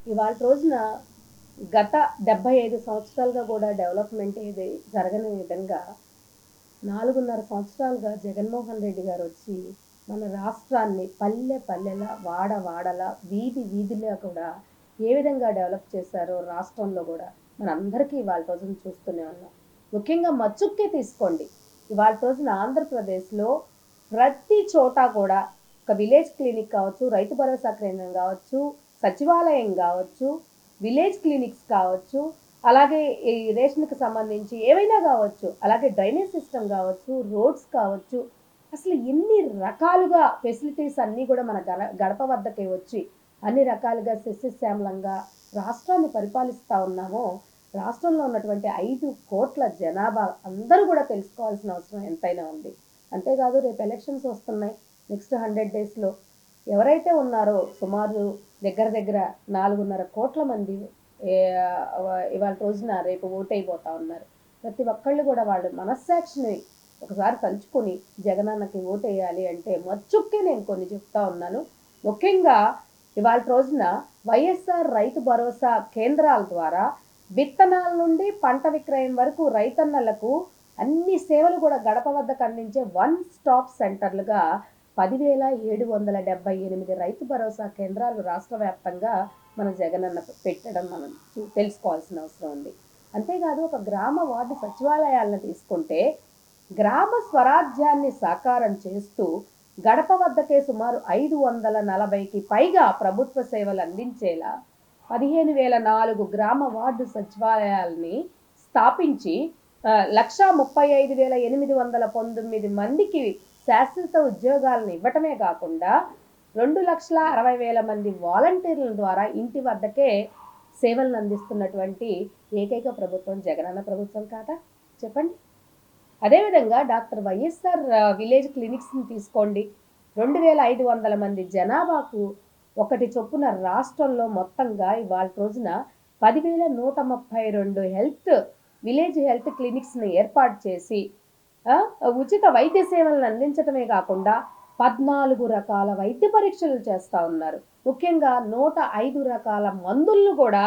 ఇవాళ రోజున గత 75 సంవత్సరాలుగా కూడా డెవలప్‌మెంట్ ఏది జరగని విధంగా 4.5 సంవత్సరాలుగా జగన్మోహన్ రెడ్డి గారొచ్చి మన రాష్ట్రాన్ని పల్లె పల్లెలా, వాడ వాడలా, వీధి వీధిలా కూడా ఏ విధంగా డెవలప్ చేశారో రాష్ట్రంలో గూడా మనందరికీ ఇవాళ రోజున చూస్తూనే ఉన్నాం. ముఖ్యంగా మచ్చుక్కే తీసుకోండి. ఇవాళ రోజున ఆంధ్రప్రదేశ్‌లో ప్రతి చోట కూడా ఒక విలేజ్ క్లినిక్ కావచ్చు, రైతు భరోసా కేంద్రం గావచ్చు, సచివాలయం గావచ్చు, విలేజ్ క్లినిక్స్ కావచ్చు, అలాగే ఈ రేషన్‌కి సంబంధించి ఏవైనా గావచ్చు. అలాగే డ్రైనేజ్ సిస్టమ్ గావచ్చు, రోడ్స్ కావచ్చు. అసలు ఎన్ని రకాలుగా ఫెసిలిటీస్ అన్నీ గూడా మన గడప వద్దకే వచ్చి అన్ని రకాలుగా సస్యశ్యామలంగా రాష్ట్రాన్ని పరిపాలిస్తా ఉన్నామో, రాష్ట్రంలో ఉన్నటువంటి 5,00,00,000 జనాభా అందరూ గూడా తెలుసుకోవాల్సిన అవసరం ఎంతైనా ఉంది. అంతేకాదు రేపు ఎలక్షన్స్ వస్తున్నాయి. నెక్స్ట్ 100 డేస్‌లో ఎవరైతే ఉన్నారో సుమారు దగ్గర దగ్గర 4.5 కోట్ల మంది ఇవాళ రోజున రేపు ఓటైపోతా ఉన్నారు. ప్రతి ఒక్కళ్ళు కూడా వాళ్ళు మనస్సాక్షిని ఒకసారి తలుచుకొని జగనన్నకి ఓటేయాలి అంటే మచ్చుక్కే నేను కొన్ని చెప్తా ఉన్నాను. ముఖ్యంగా ఇవాళ రోజున వైఎస్ఆర్ రైతు భరోసా కేంద్రాల ద్వారా విత్తనాల నుండి పంట విక్రయం వరకు రైతన్నలకు అన్ని సేవలు కూడా గడప వద్దకు అందించే వన్ స్టాప్ సెంటర్లుగా 10,778 రైతు భరోసా కేంద్రాలు రాష్ట్ర వ్యాప్తంగా మన జగనన్న పెట్టడం మనం తెలుసుకోవాల్సిన అవసరం ఉంది. అంతేకాదు ఒక గ్రామ వార్డు సచివాలయాలను తీసుకుంటే గ్రామ స్వరాజ్యాన్ని సాకారం చేస్తూ గడప వద్దకే సుమారు 540కి పైగా ప్రభుత్వ సేవలు అందించేలా 15,004 గ్రామ వార్డు సచివాలయాల్ని స్థాపించి 1,35,819 మందికి శాశ్వత ఉద్యోగాలను ఇవ్వటమే కాకుండా 2,60,000 మంది వాలంటీర్ల ద్వారా ఇంటి వద్దకే సేవలను అందిస్తున్నటువంటి ఏకైక ప్రభుత్వం జగనన్న ప్రభుత్వం కాదా? చెప్పండి. అదేవిధంగా డాక్టర్ వైఎస్ఆర్ విలేజ్ క్లినిక్స్‌ని తీసుకోండి. 2,500 మంది జనాభాకు ఒకటి చొప్పున రాష్ట్రంలో మొత్తంగా ఇవాళ రోజున 10,132 విలేజ్ హెల్త్ క్లినిక్స్‌ని ఏర్పాటు చేసి ఉచిత వైద్య సేవలను అందించటమే కాకుండా 14 రకాల వైద్య పరీక్షలు చేస్తా ఉన్నారు. ముఖ్యంగా 105 రకాల మందులను కూడా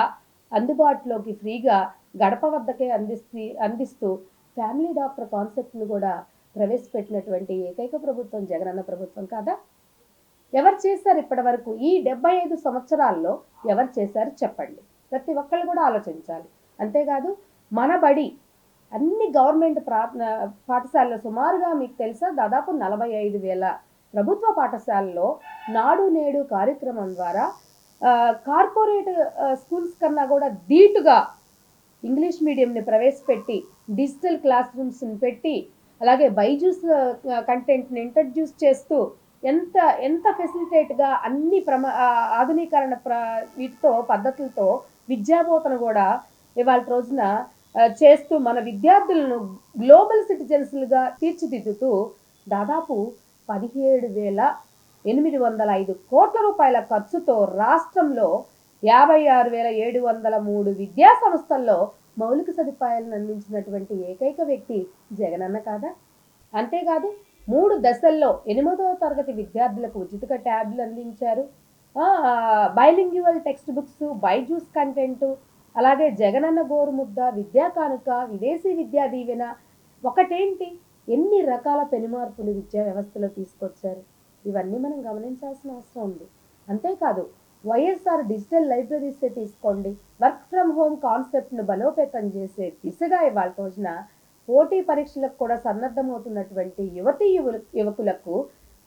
అందుబాటులోకి ఫ్రీగా గడప వద్దకే అందిస్తూ ఫ్యామిలీ డాక్టర్ కాన్సెప్ట్‌ని కూడా ప్రవేశపెట్టినటువంటి ఏకైక ప్రభుత్వం జగనన్న ప్రభుత్వం కాదా? ఎవరు చేశారు ఇప్పటివరకు? ఈ 75 సంవత్సరాల్లో ఎవరు చేశారు చెప్పండి. ప్రతి ఒక్కళ్ళు కూడా ఆలోచించాలి. అంతేకాదు మన బడి అన్ని గవర్నమెంట్ పాఠశాలలో సుమారుగా మీకు తెలుసా దాదాపు 45,000 ప్రభుత్వ పాఠశాలలో నాడు నేడు కార్యక్రమం ద్వారా కార్పొరేట్ స్కూల్స్ కన్నా కూడా ధీటుగా ఇంగ్లీష్ మీడియంని ప్రవేశపెట్టి డిజిటల్ క్లాస్ రూమ్స్ని పెట్టి అలాగే బైజూస్ కంటెంట్ని ఇంట్రడ్యూస్ చేస్తూ ఎంత ఎంత ఫెసిలిటేట్గా అన్ని ఆధునీకరణ వీటితో పద్ధతులతో విద్యాబోధన కూడా ఇవాళ రోజున చేస్తూ మన విద్యార్థులను గ్లోబల్ సిటిజన్స్లుగా తీర్చిదిద్దుతూ దాదాపు 17,805 కోట్ల రూపాయల ఖర్చుతో రాష్ట్రంలో 56,703 విద్యా సంస్థల్లో మౌలిక సదుపాయాలను అందించినటువంటి ఏకైక వ్యక్తి జగనన్న కాదా? అంతేకాదు 3 దశల్లో 8వ తరగతి విద్యార్థులకు ఉచిత ట్యాబ్లు అందించారు. Bilingual text books, Byju's content, అలాగే జగనన్న గోరుముద్ద, విద్యా కానుక, విదేశీ విద్యా దీవెన ఒకటేంటి ఎన్ని రకాల పెనుమార్పులు విద్యా వ్యవస్థలో తీసుకొచ్చారు. ఇవన్నీ మనం గమనించాల్సిన అవసరం ఉంది. అంతేకాదు వైఎస్ఆర్ డిజిటల్ లైబ్రరీసే తీసుకోండి. వర్క్ ఫ్రమ్ హోమ్ కాన్సెప్ట్ను బలోపేతం చేసే దిశగా ఇవాళ రోజున పోటీ పరీక్షలకు కూడా సన్నద్ధమవుతున్నటువంటి యువకులకు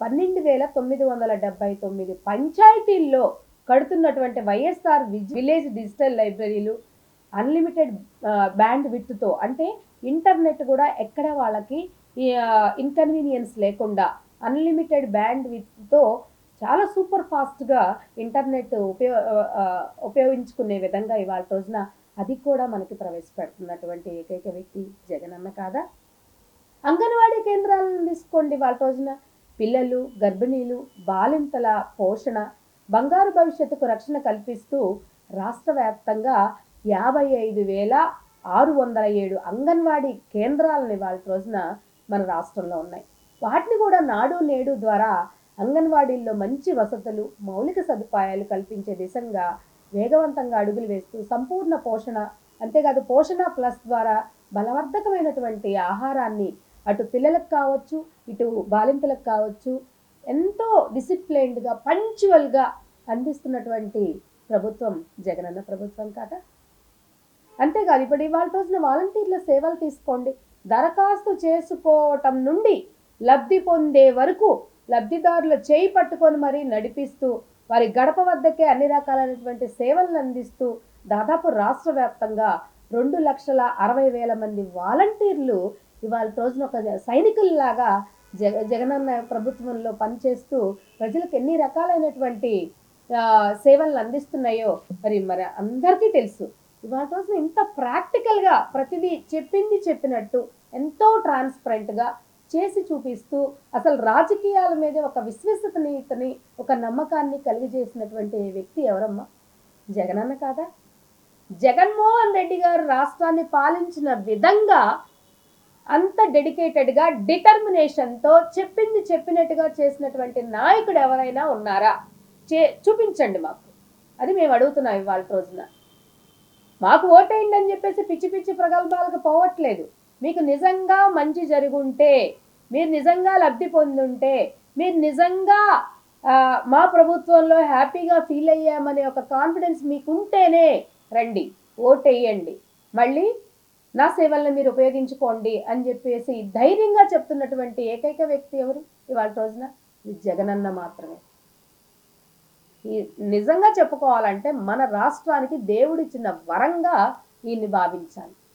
12,979 పంచాయతీల్లో కడుతున్నటువంటి వైఎస్ఆర్ విలేజ్ డిజిటల్ లైబ్రరీలు అన్లిమిటెడ్ బ్యాండ్ విడ్త్‌తో అంటే ఇంటర్నెట్ కూడా ఎక్కడ వాళ్ళకి ఇన్కన్వీనియన్స్ లేకుండా అన్లిమిటెడ్ బ్యాండ్ విడ్త్‌తో చాలా సూపర్ ఫాస్ట్‌గా ఇంటర్నెట్ ఉపయోగించుకునే విధంగా ఇవాళ రోజున అది కూడా మనకి ప్రవేశపెడుతున్నటువంటి ఏకైక వ్యక్తి జగనన్న కాదా? అంగన్వాడీ కేంద్రాలను తీసుకోండి. వాళ్ళ రోజున పిల్లలు, గర్భిణీలు, బాలింతల పోషణ, బంగారు భవిష్యత్తుకు రక్షణ కల్పిస్తూ రాష్ట్ర వ్యాప్తంగా 55,607 అంగన్వాడీ కేంద్రాలని వాళ్ళ రోజున మన రాష్ట్రంలో ఉన్నాయి. వాటిని కూడా నాడు నేడు ద్వారా అంగన్వాడీల్లో మంచి వసతులు, మౌలిక సదుపాయాలు కల్పించే దిశగా వేగవంతంగా అడుగులు వేస్తూ సంపూర్ణ పోషణ, అంతేకాదు పోషణ ప్లస్ ద్వారా బలవర్ధకమైనటువంటి ఆహారాన్ని అటు పిల్లలకు కావచ్చు, ఇటు బాలింతలకు కావచ్చు, ఎంతో డిసిప్లైన్డ్‌గా, పంక్చువల్‌గా అందిస్తున్నటువంటి ప్రభుత్వం జగనన్న ప్రభుత్వం కాదా? అంతేకాదు ఇప్పుడు ఇవాళ రోజున వాలంటీర్ల సేవలు తీసుకోండి. దరఖాస్తు చేసుకోవటం నుండి లబ్ధి పొందే వరకు లబ్ధిదారుల చేయి పట్టుకొని మరీ నడిపిస్తూ, వారి గడప వద్దకే అన్ని రకాలైనటువంటి సేవలను అందిస్తూ, దాదాపు రాష్ట్ర వ్యాప్తంగా 2,60,000 మంది వాలంటీర్లు ఇవాళ రోజున ఒక సైనికుల్లాగా జగనన్న ప్రభుత్వంలో పనిచేస్తూ ప్రజలకు ఎన్ని రకాలైనటువంటి సేవలను అందిస్తున్నాయో మరి అందరికీ తెలుసు. ఇవాళ రోజున ఇంత ప్రాక్టికల్‌గా ప్రతిదీ చెప్పింది చెప్పినట్టు ఎంతో ట్రాన్స్‌పరెంట్‌గా చేసి చూపిస్తూ అసలు రాజకీయాల మీద ఒక విశ్వసనీయతని, ఒక నమ్మకాన్ని కలిగజేసినటువంటి వ్యక్తి ఎవరమ్మా? జగనన్న కాదా? జగన్మోహన్ రెడ్డి గారు రాష్ట్రాన్ని పాలించిన విధంగా అంత డెడికేటెడ్‌గా, డిటర్మినేషన్‌తో చెప్పింది చెప్పినట్టుగా చేసినటువంటి నాయకుడు ఎవరైనా ఉన్నారా? చూపించండి మాకు. అది మేము అడుగుతున్నాం ఇవాళ రోజున. మాకు ఓటేయండి అని చెప్పేసి పిచ్చి పిచ్చి ప్రగల్భాలకు పోవట్లేదు. మీకు నిజంగా మంచి జరుగుంటే, మీరు నిజంగా లబ్ధి పొందుంటే, మీరు నిజంగా మా ప్రభుత్వంలో హ్యాపీగా ఫీల్ అయ్యామనే ఒక కాన్ఫిడెన్స్ మీకుంటేనే రండి, ఓటేయండి, మళ్ళీ నా సేవలను మీరు ఉపయోగించుకోండి అని చెప్పేసి ధైర్యంగా చెప్తున్నటువంటి ఏకైక వ్యక్తి ఎవరు ఇవాళ రోజున? జగనన్న మాత్రమే. నిజంగా చెప్పుకోవాలంటే మన రాష్ట్రానికి దేవుడిచ్చిన వరంగా ఈయన్ని భావించాలి.